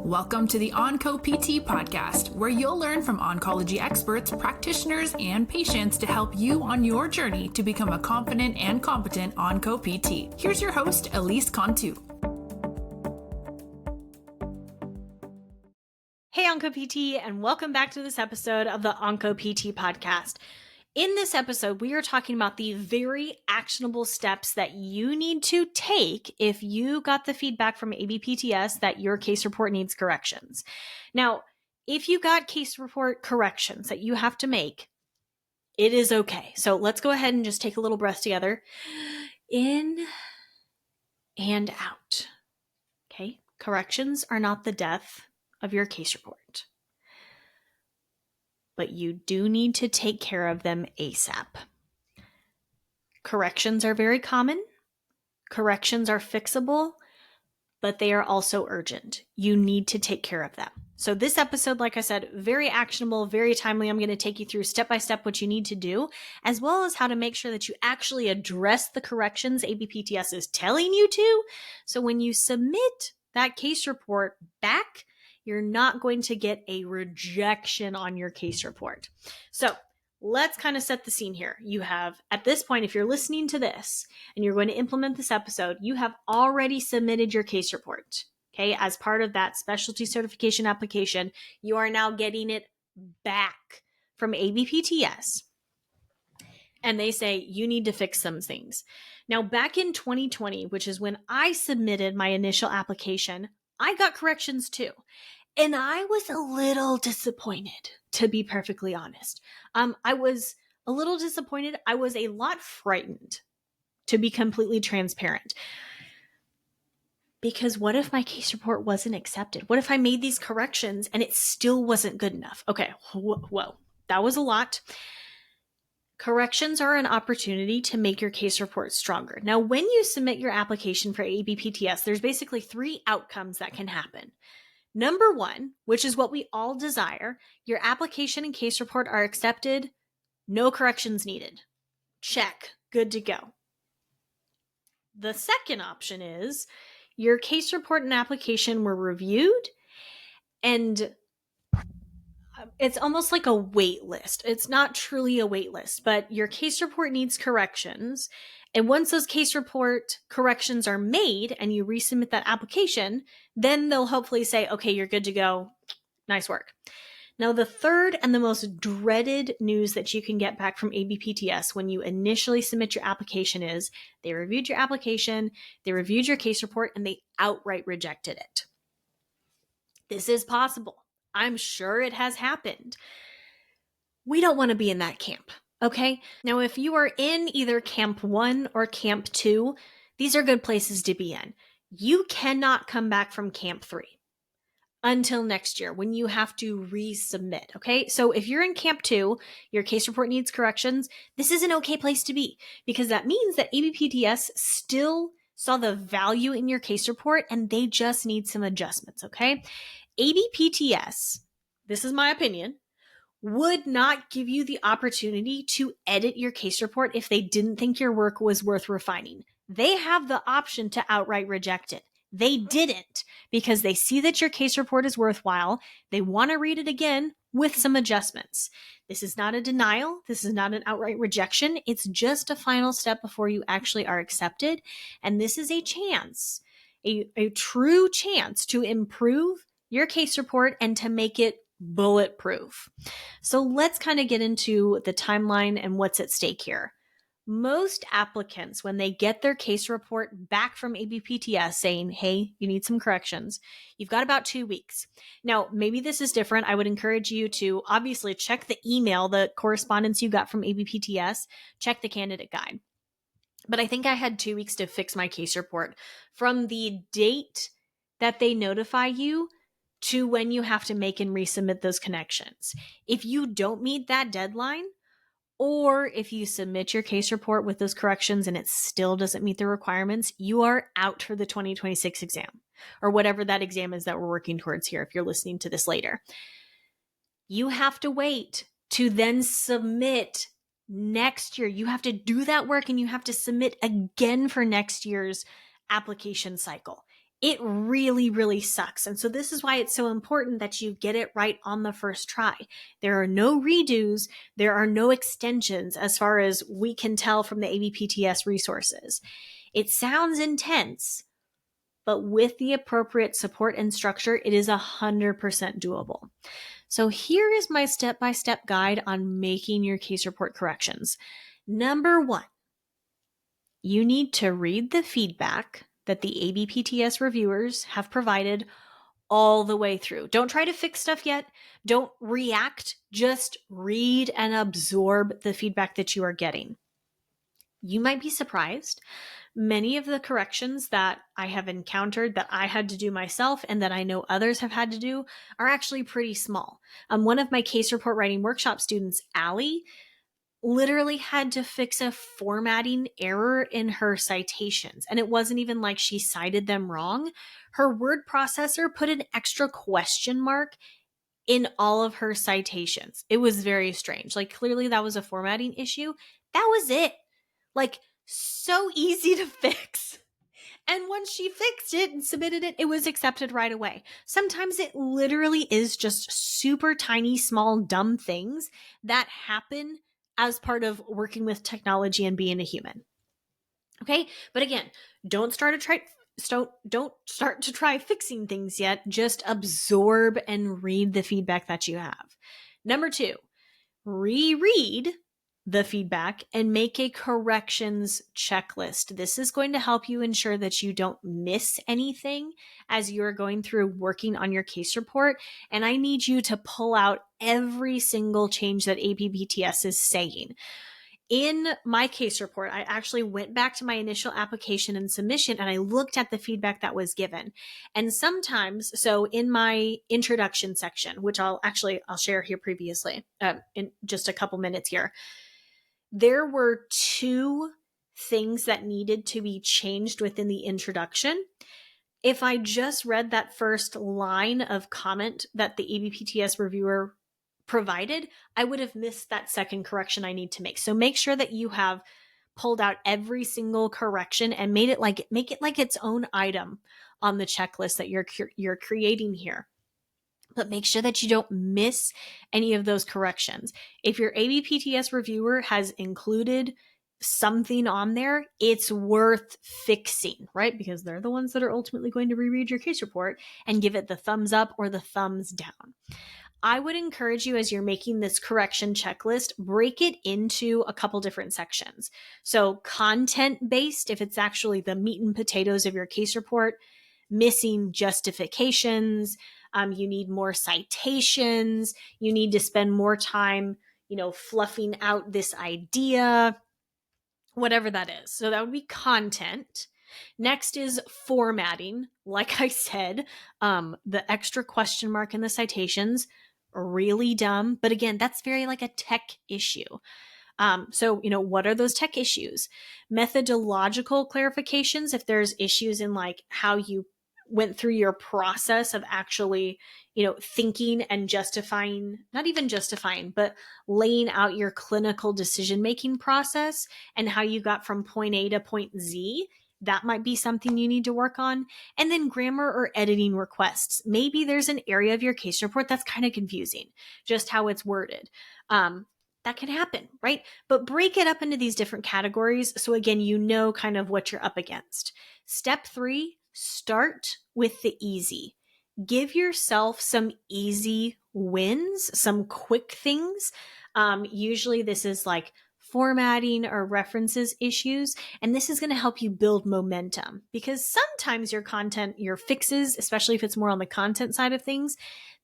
Welcome to the Onco PT podcast, where you'll learn from oncology experts, practitioners, and patients to help you on your journey to become a confident and competent Onco PT. Here's your host, Elise Cantu. Hey Onco PT, and welcome back to this episode of the Onco PT podcast. In this episode, we are talking about the very actionable steps that you need to take if you got the feedback from ABPTS that your case report needs corrections. Now, if you got case report corrections that you have to make, it is okay. So let's go ahead and just take a little breath together. In and out. Okay? Corrections are not the death of your case report, but you do need to take care of them ASAP. Corrections are very common. Corrections are fixable, but they are also urgent. You need to take care of them. So this episode, like I said, very actionable, very timely. I'm going to take you through step by step what you need to do, as well as how to make sure that you actually address the corrections ABPTS is telling you to. So when you submit that case report back, you're not going to get a rejection on your case report. So let's kind of set the scene here. You have, at this point, if you're listening to this and you're going to implement this episode, you have already submitted your case report. Okay, as part of that specialty certification application, you are now getting it back from ABPTS. And they say you need to fix some things. Now, back in 2020, which is when I submitted my initial application, I got corrections too. And I was a little disappointed, to be perfectly honest. I was a little disappointed. I was a lot frightened, to be completely transparent. Because what if my case report wasn't accepted? What if I made these corrections and it still wasn't good enough? Okay, whoa, that was a lot. Corrections are an opportunity to make your case report stronger. Now, when you submit your application for ABPTS, there's basically 3 outcomes that can happen. Number 1, which is what we all desire, your application and case report are accepted, no corrections needed. Check, good to go. The second option is your case report and application were reviewed, and it's almost like a wait list. It's not truly a wait list, but your case report needs corrections. And once those case report corrections are made and you resubmit that application, then they'll hopefully say, okay, you're good to go. Nice work. Now, the third and the most dreaded news that you can get back from ABPTS when you initially submit your application is they reviewed your application, they reviewed your case report, and they outright rejected it. This is possible. I'm sure it has happened. We don't want to be in that camp. Okay. Now, if you are in either Camp 1 or Camp 2, these are good places to be in. You cannot come back from Camp 3 until next year when you have to resubmit. Okay. So if you're in Camp 2, your case report needs corrections, this is an okay place to be because that means that ABPTS still saw the value in your case report and they just need some adjustments. Okay. ABPTS, this is my opinion, would not give you the opportunity to edit your case report if they didn't think your work was worth refining. They have the option to outright reject it. They didn't because they see that your case report is worthwhile. They want to read it again with some adjustments. This is not a denial. This is not an outright rejection. It's just a final step before you actually are accepted. And this is a chance, a true chance to improve your case report and to make it bulletproof. So let's kind of get into the timeline and what's at stake here. Most applicants, when they get their case report back from ABPTS saying, hey, you need some corrections, you've got about 2 weeks. Now, maybe this is different. I would encourage you to obviously check the email, the correspondence you got from ABPTS, check the candidate guide. But I think I had 2 weeks to fix my case report from the date that they notify you to when you have to make and resubmit those connections. If you don't meet that deadline, or if you submit your case report with those corrections and it still doesn't meet the requirements, you are out for the 2026 exam, or whatever that exam is that we're working towards here if you're listening to this later. You have to wait to then submit next year. You have to do that work and you have to submit again for next year's application cycle. It really, really sucks. And so this is why it's so important that you get it right on the first try. There are no redos. There are no extensions as far as we can tell from the ABPTS resources. It sounds intense, but with the appropriate support and structure, it is 100% doable. So here is my step-by-step guide on making your case report corrections. Number 1, you need to read the feedback that the ABPTS reviewers have provided all the way through. Don't try to fix stuff yet. Don't react. Just read and absorb the feedback that you are getting. You might be surprised. Many of the corrections that I have encountered that I had to do myself and that I know others have had to do are actually pretty small. One of my case report writing workshop students, Allie, literally had to fix a formatting error in her citations. And it wasn't even like she cited them wrong. Her word processor put an extra question mark in all of her citations. It was very strange. Like, clearly that was a formatting issue. That was it. Like, so easy to fix. And once she fixed it and submitted it, it was accepted right away. Sometimes it literally is just super tiny, small, dumb things that happen as part of working with technology and being a human. Okay? But again, don't start to try fixing things yet. Just absorb and read the feedback that you have. Number 2, reread the feedback and make a corrections checklist. This is going to help you ensure that you don't miss anything as you're going through working on your case report. And I need you to pull out every single change that ABPTS is saying. In my case report, I actually went back to my initial application and submission and I looked at the feedback that was given. And sometimes, so in my introduction section, which I'll share here previously in just a couple minutes here, there were 2 things that needed to be changed within the introduction. If I just read that first line of comment that the ABPTS reviewer provided, I would have missed that second correction I need to make. So make sure that you have pulled out every single correction and make it like its own item on the checklist that you're creating here. But make sure that you don't miss any of those corrections. If your ABPTS reviewer has included something on there, it's worth fixing, right? Because they're the ones that are ultimately going to reread your case report and give it the thumbs up or the thumbs down. I would encourage you, as you're making this correction checklist, break it into a couple different sections. So content-based, if it's actually the meat and potatoes of your case report, missing justifications, you need more citations, you need to spend more time, fluffing out this idea, whatever that is. So that would be content. Next is formatting. Like I said, the extra question mark in the citations, really dumb. But again, that's very like a tech issue. So, what are those tech issues? Methodological clarifications, if there's issues in like how you went through your process of actually, thinking and not even justifying, but laying out your clinical decision-making process and how you got from point A to point Z. That might be something you need to work on. And then grammar or editing requests. Maybe there's an area of your case report that's kind of confusing, just how it's worded. That can happen, right? But break it up into these different categories. So again, kind of what you're up against. Step 3, start with the easy. Give yourself some easy wins, some quick things. Usually this is like formatting or references issues. And this is going to help you build momentum because sometimes your fixes, especially if it's more on the content side of things,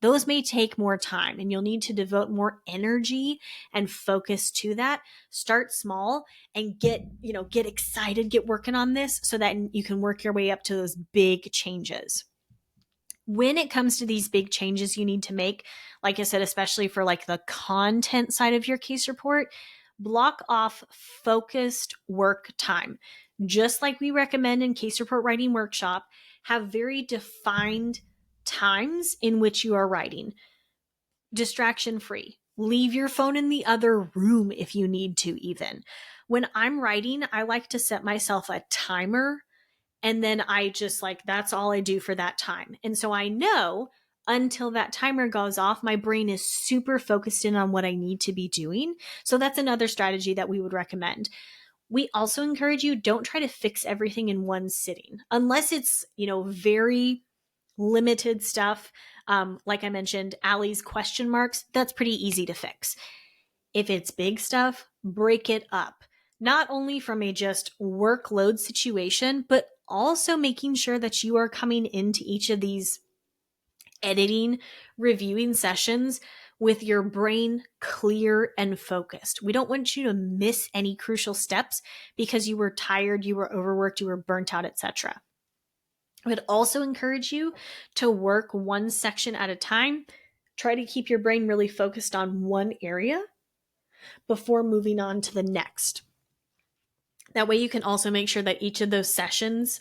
those may take more time and you'll need to devote more energy and focus to that. Start small and get excited, get working on this so that you can work your way up to those big changes. When it comes to these big changes you need to make, like I said, especially for like the content side of your case report, block off focused work time. Just like we recommend in Case Report Writing Workshop, have very defined times in which you are writing. Distraction free. Leave your phone in the other room if you need to even. When I'm writing, I like to set myself a timer And then I just like, that's all I do for that time. And so I know until that timer goes off, my brain is super focused in on what I need to be doing. So that's another strategy that we would recommend. We also encourage you, don't try to fix everything in one sitting unless it's, very limited stuff. Like I mentioned, Allie's question marks, that's pretty easy to fix. If it's big stuff, break it up. Not only from a just workload situation, but also making sure that you are coming into each of these editing, reviewing sessions with your brain clear and focused. We don't want you to miss any crucial steps because you were tired, you were overworked, you were burnt out, etc. I would also encourage you to work one section at a time. Try to keep your brain really focused on one area before moving on to the next. That way you can also make sure that each of those sections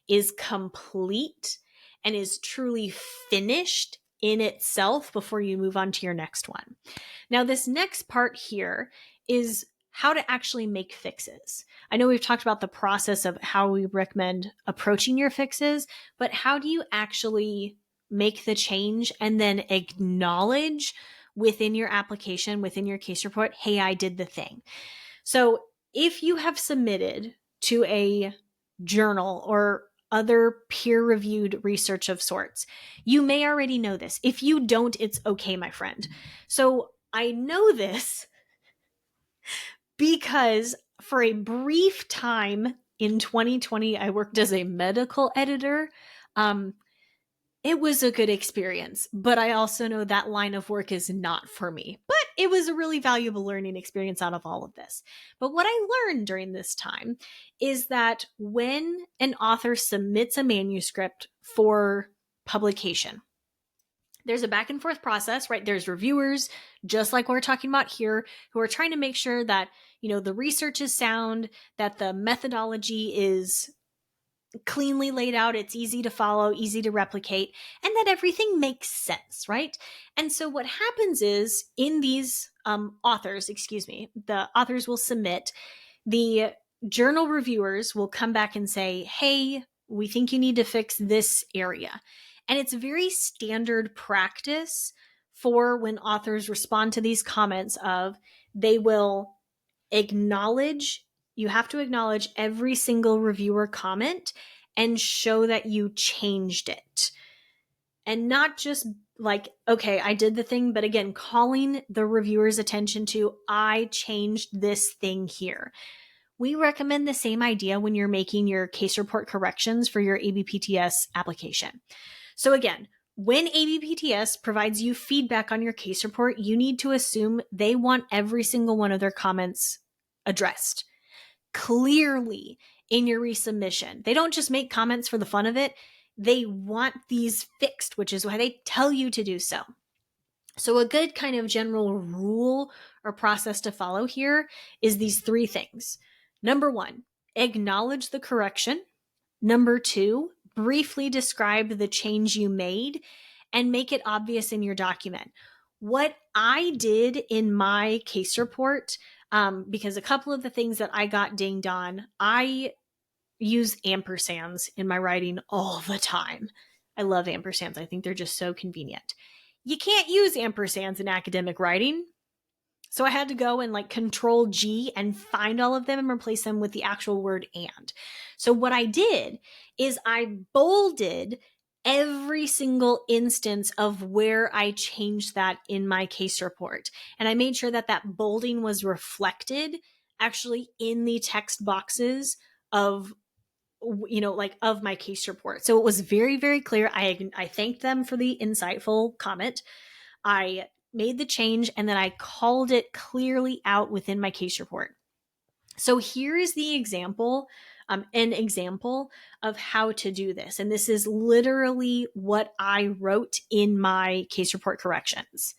is complete and is truly finished in itself before you move on to your next one. Now, this next part here is how to actually make fixes. I know we've talked about the process of how we recommend approaching your fixes, but how do you actually make the change and then acknowledge within your application, within your case report, hey, I did the thing. So if you have submitted to a journal or other peer-reviewed research of sorts, you may already know this. If you don't, it's okay, my friend. So I know this because for a brief time in 2020, I worked as a medical editor. It was a good experience, but I also know that line of work is not for me. But it was a really valuable learning experience out of all of this. But what I learned during this time is that when an author submits a manuscript for publication, there's a back and forth process, right? There's reviewers, just like we're talking about here, who are trying to make sure that, the research is sound, that the methodology is cleanly laid out, it's easy to follow, easy to replicate, and that everything makes sense, right? And so what happens is in these the authors will submit, the journal reviewers will come back and say, hey, we think you need to fix this area. And it's very standard practice for when authors respond to these comments of they will acknowledge, you have to acknowledge every single reviewer comment and show that you changed it. And not just like, okay, I did the thing, but again, calling the reviewer's attention to, I changed this thing here. We recommend the same idea when you're making your case report corrections for your ABPTS application. So again, when ABPTS provides you feedback on your case report, you need to assume they want every single one of their comments addressed clearly in your resubmission. They don't just make comments for the fun of it. They want these fixed, which is why they tell you to do so. So a good kind of general rule or process to follow here is these three things. Number one, acknowledge the correction. Number two, briefly describe the change you made and make it obvious in your document. What I did in my case report, because a couple of the things that I got dinged on, I use ampersands in my writing all the time. I love ampersands. I think they're just so convenient. You can't use ampersands in academic writing. So I had to go and Control G and find all of them and replace them with the actual word and. So what I did is I bolded every single instance of where I changed that in my case report. And I made sure that that bolding was reflected actually in the text boxes of of my case report. So it was very, very clear. I thanked them for the insightful comment. I made the change and then I called it clearly out within my case report. So here is the example, an example of how to do this. And this is literally what I wrote in my case report corrections.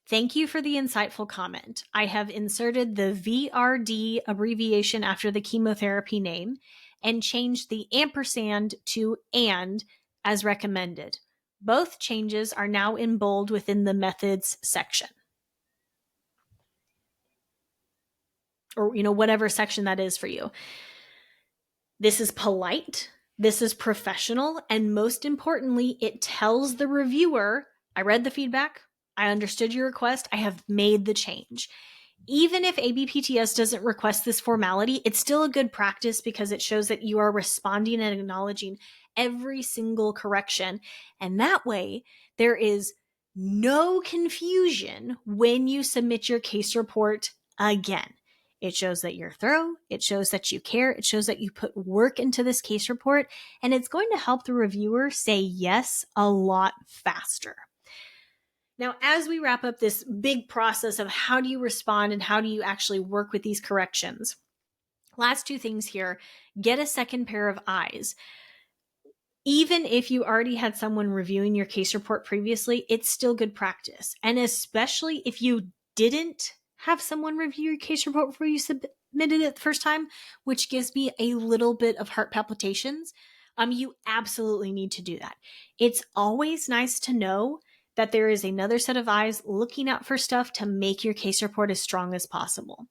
Thank you for the insightful comment. I have inserted the VRD abbreviation after the chemotherapy name and changed the ampersand to and as recommended. Both changes are now in bold within the methods section. Or, whatever section that is for you. This is polite, this is professional, and most importantly, it tells the reviewer, I read the feedback, I understood your request, I have made the change. Even if ABPTS doesn't request this formality, it's still a good practice because it shows that you are responding and acknowledging every single correction. And that way, there is no confusion when you submit your case report again. It shows that you're thorough, it shows that you care, it shows that you put work into this case report, and it's going to help the reviewer say yes a lot faster. Now, as we wrap up this big process of how do you respond and how do you actually work with these corrections, last two things here: get a second pair of eyes. Even if you already had someone reviewing your case report previously, it's still good practice. And especially if you didn't have someone review your case report before you submitted it the first time, which gives me a little bit of heart palpitations, you absolutely need to do that. It's always nice to know that there is another set of eyes looking out for stuff to make your case report as strong as possible.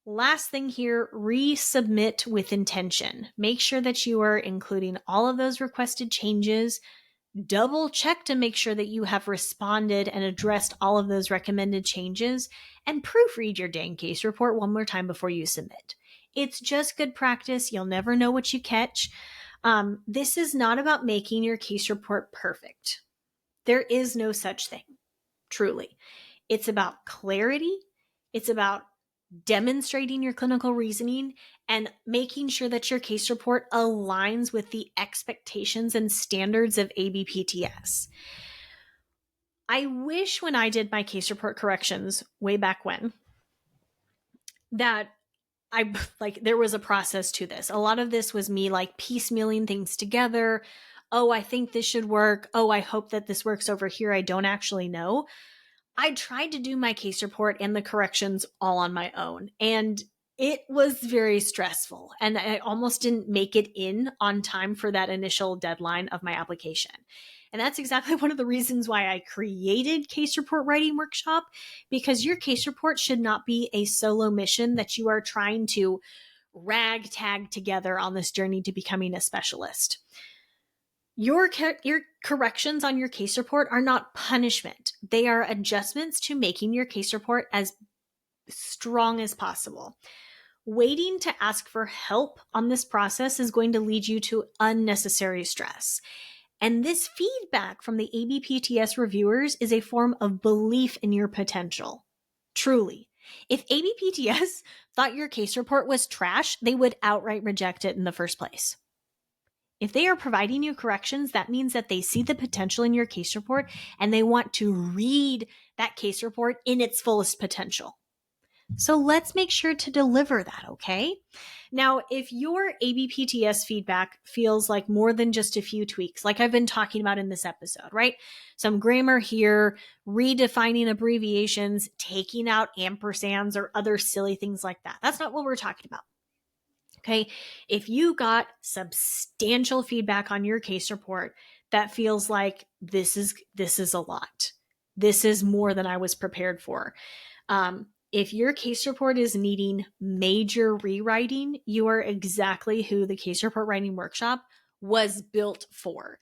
Last thing here, resubmit with intention. Make sure that you are including all of those requested changes. Double check to make sure that you have responded and addressed all of those recommended changes, and proofread your dang case report one more time before you submit. It's just good practice. You'll never know what you catch. This is not about making your case report perfect. There is no such thing, truly. It's about clarity. It's about demonstrating your clinical reasoning and making sure that your case report aligns with the expectations and standards of ABPTS. I wish when I did my case report corrections way back when that there was a process to this. A lot of this was me piecemealing things together. Oh, I think this should work. Oh, I hope that this works over here. I don't actually know. I tried to do my case report and the corrections all on my own, and it was very stressful, and I almost didn't make it in on time for that initial deadline of my application. And that's exactly one of the reasons why I created Case Report Writing Workshop, because your case report should not be a solo mission that you are trying to ragtag together on this journey to becoming a specialist. Your corrections on your case report are not punishment. They are adjustments to making your case report as strong as possible. Waiting to ask for help on this process is going to lead you to unnecessary stress. And this feedback from the ABPTS reviewers is a form of belief in your potential. Truly. If ABPTS thought your case report was trash, they would outright reject it in the first place. If they are providing you corrections, that means that they see the potential in your case report and they want to read that case report in its fullest potential. So let's make sure to deliver that, okay? Now, if your ABPTS feedback feels like more than just a few tweaks, like I've been talking about in this episode, right? Some grammar here, redefining abbreviations, taking out ampersands or other silly things like that. That's not what we're talking about. Okay, if you got substantial feedback on your case report that feels like this is a lot, this is more than I was prepared for. If your case report is needing major rewriting, you are exactly who the Case Report Writing Workshop was built for.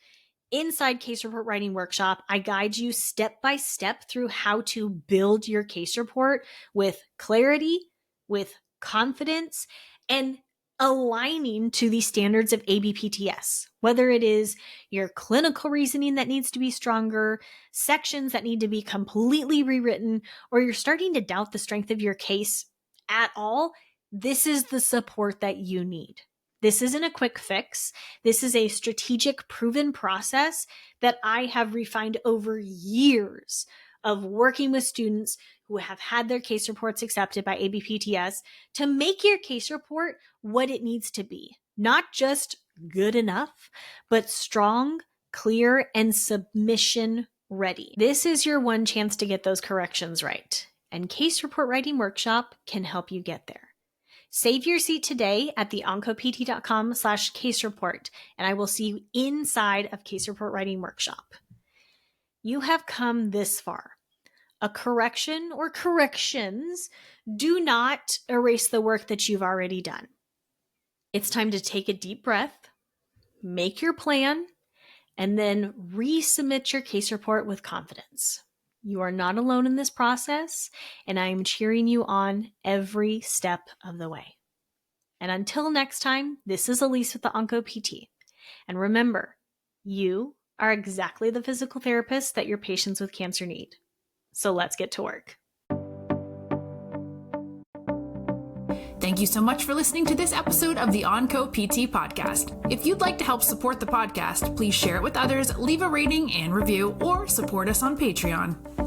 Inside Case Report Writing Workshop, I guide you step by step through how to build your case report with clarity, with confidence, and aligning to the standards of ABPTS, whether it is your clinical reasoning that needs to be stronger, sections that need to be completely rewritten, or you're starting to doubt the strength of your case at all. This is the support that you need. This isn't a quick fix. This is a strategic, proven process that I have refined over years of working with students who have had their case reports accepted by ABPTS to make your case report what it needs to be. Not just good enough, but strong, clear, and submission ready. This is your one chance to get those corrections right, and Case Report Writing Workshop can help you get there. Save your seat today at theoncopt.com/case report, and I will see you inside of Case Report Writing Workshop. You have come this far. A correction or corrections do not erase the work that you've already done. It's time to take a deep breath, make your plan, and then resubmit your case report with confidence. You are not alone in this process, and I am cheering you on every step of the way. And until next time, this is Elise with the OncoPT. And remember, you are exactly the physical therapist that your patients with cancer need. So let's get to work. Thank you so much for listening to this episode of the OncoPT podcast. If you'd like to help support the podcast, please share it with others, leave a rating and review, or support us on Patreon.